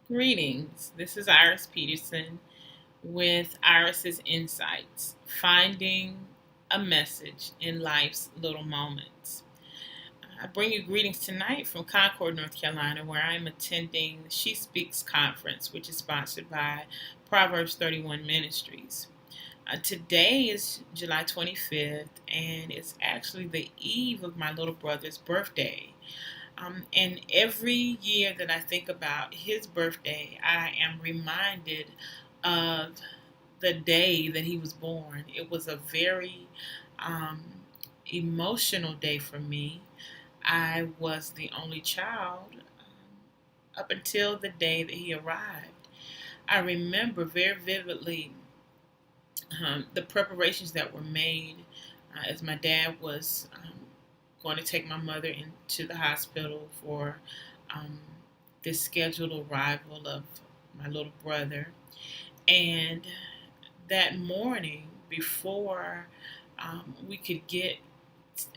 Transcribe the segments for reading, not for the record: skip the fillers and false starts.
Greetings. This is Iris Peterson with Iris's Insights, finding a message in life's little moments. I bring you greetings tonight from Concord, North Carolina, where I'm attending the She Speaks conference, which is sponsored by Proverbs 31 Ministries. Today is July 25th, and it's actually the eve of my little brother's birthday. And every year that I think about his birthday, I am reminded of the day that he was born. It was a very um, emotional day for me. I was the only child up until the day that he arrived. I remember very vividly the preparations that were made as my dad was going to take my mother into the hospital for um, this scheduled arrival of my little brother. And that morning, before we could get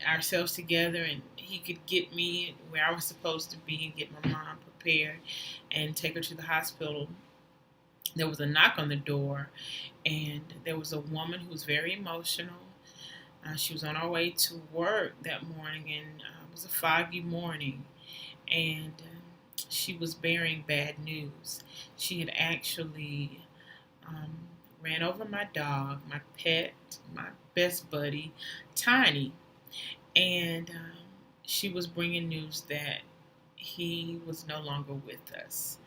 ourselves together and he could get me where I was supposed to be and get my mom prepared and take her to the hospital, there was a knock on the door, and there was a woman who was very emotional. She was on her way to work that morning, and it was a foggy morning, and she was bearing bad news. She had actually um, ran over my dog, my pet, my best buddy, Tiny, and she was bringing news that he was no longer with us.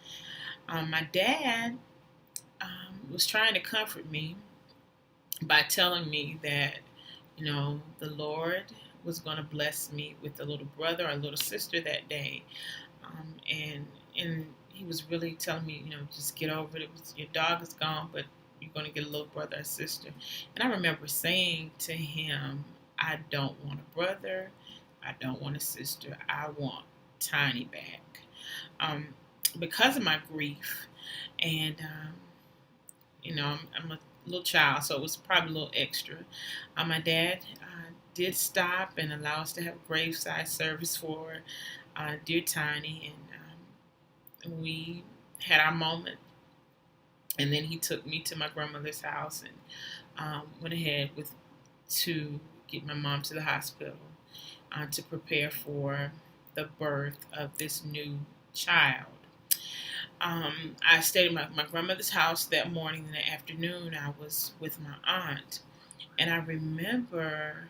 My dad was trying to comfort me by telling me that, the Lord was going to bless me with a little brother or a little sister that day. And he was really telling me, just get over it. Your dog is gone, but you're going to get a little brother or sister. And I remember saying to him, I don't want a brother. I don't want a sister. I want Tiny back. Um, because of my grief, and I'm a little child, so it was probably a little extra. My dad did stop and allow us to have a graveside service for dear Tiny, and we had our moment. And then he took me to my grandmother's house and went ahead with to get my mom to the hospital to prepare for the birth of this new child. I stayed at my grandmother's house that morning. In the afternoon, I was with my aunt, and I remember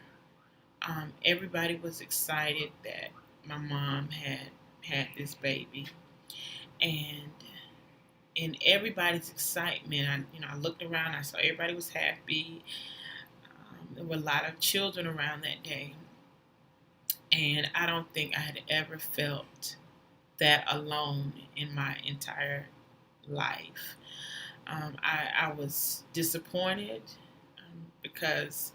everybody was excited that my mom had this baby, and in everybody's excitement, I looked around. I saw everybody was happy. There were a lot of children around that day, and I don't think I had ever felt that alone in my entire life. I was disappointed because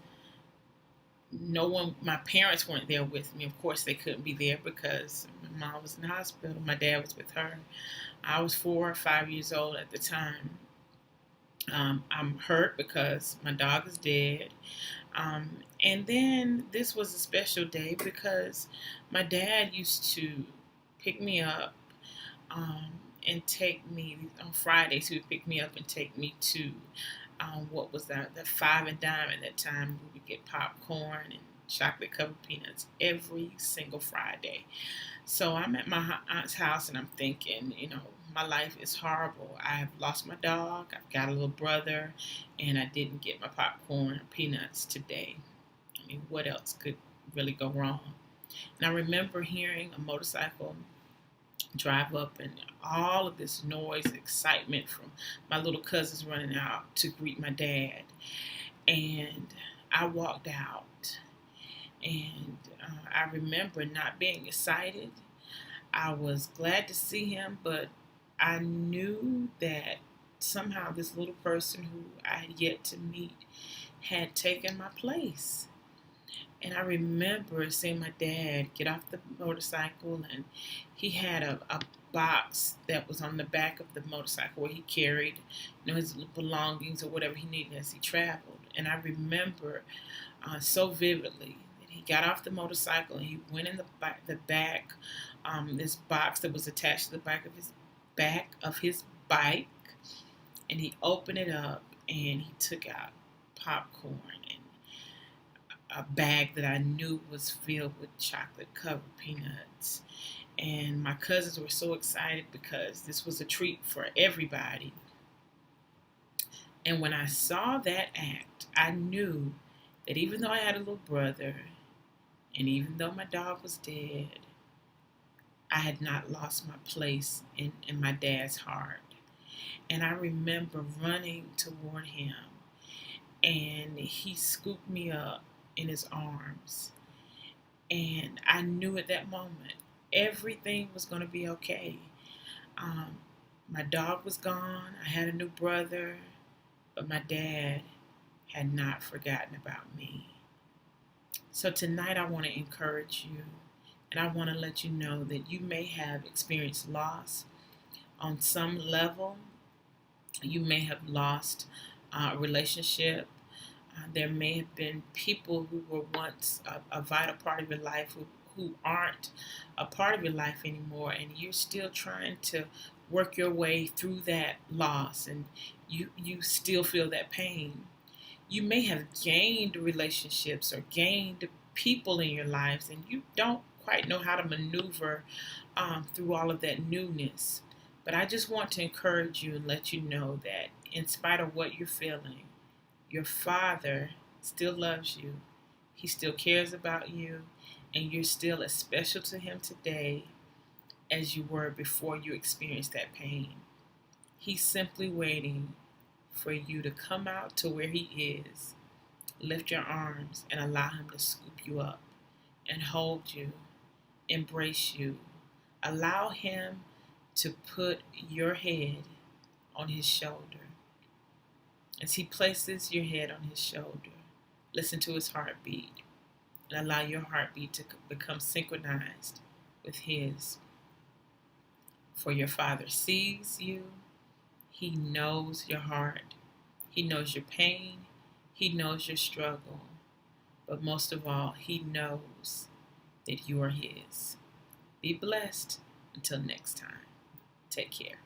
my parents weren't there with me. Of course, they couldn't be there because my mom was in the hospital. My dad was with her. I was 4 or 5 years old at the time. I'm hurt because my dog is dead. And then this was a special day because my dad used to pick me up um, and take me on Fridays. He would pick me up and take me to what was that? The Five and Dime at that time. We would get popcorn and chocolate covered peanuts every single Friday. So I'm at my aunt's house and I'm thinking, my life is horrible. I've lost my dog. I've got a little brother, and I didn't get my popcorn and peanuts today. I mean, what else could really go wrong? And I remember hearing a motorcycle drive up and all of this noise, excitement from my little cousins running out to greet my dad. And I walked out, and I remember not being excited. I was glad to see him, but I knew that somehow this little person who I had yet to meet had taken my place. And I remember seeing my dad get off the motorcycle, and he had a box that was on the back of the motorcycle where he carried, his belongings or whatever he needed as he traveled. And I remember so vividly that he got off the motorcycle and he went in the back, this box that was attached to the back of his back of his bike, and he opened it up and he took out popcorn and a bag that I knew was filled with chocolate covered peanuts. And my cousins were so excited because this was a treat for everybody. And when I saw that act, I knew that even though I had a little brother, and even though my dog was dead, I had not lost my place in my dad's heart. And I remember running toward him, and he scooped me up in his arms. And I knew at that moment everything was going to be okay. Um, my dog was gone. I had a new brother, but my dad had not forgotten about me. So tonight I want to encourage you, and I want to let you know that you may have experienced loss on some level. You may have lost a relationship. There may have been people who were once a vital part of your life who aren't a part of your life anymore, and you're still trying to work your way through that loss, and you still feel that pain. You may have gained relationships or gained people in your lives, and you don't quite know how to maneuver through all of that newness. But I just want to encourage you and let you know that in spite of what you're feeling, your Father still loves you. He still cares about you, and you're still as special to Him today as you were before you experienced that pain. He's simply waiting for you to come out to where He is, lift your arms, and allow Him to scoop you up and hold you, embrace you. Allow Him to put your head on His shoulder. As He places your head on His shoulder, listen to His heartbeat and allow your heartbeat to become synchronized with His. For your Father sees you. He knows your heart. He knows your pain. He knows your struggle. But most of all, He knows that you are His. Be blessed. Until next time. Take care.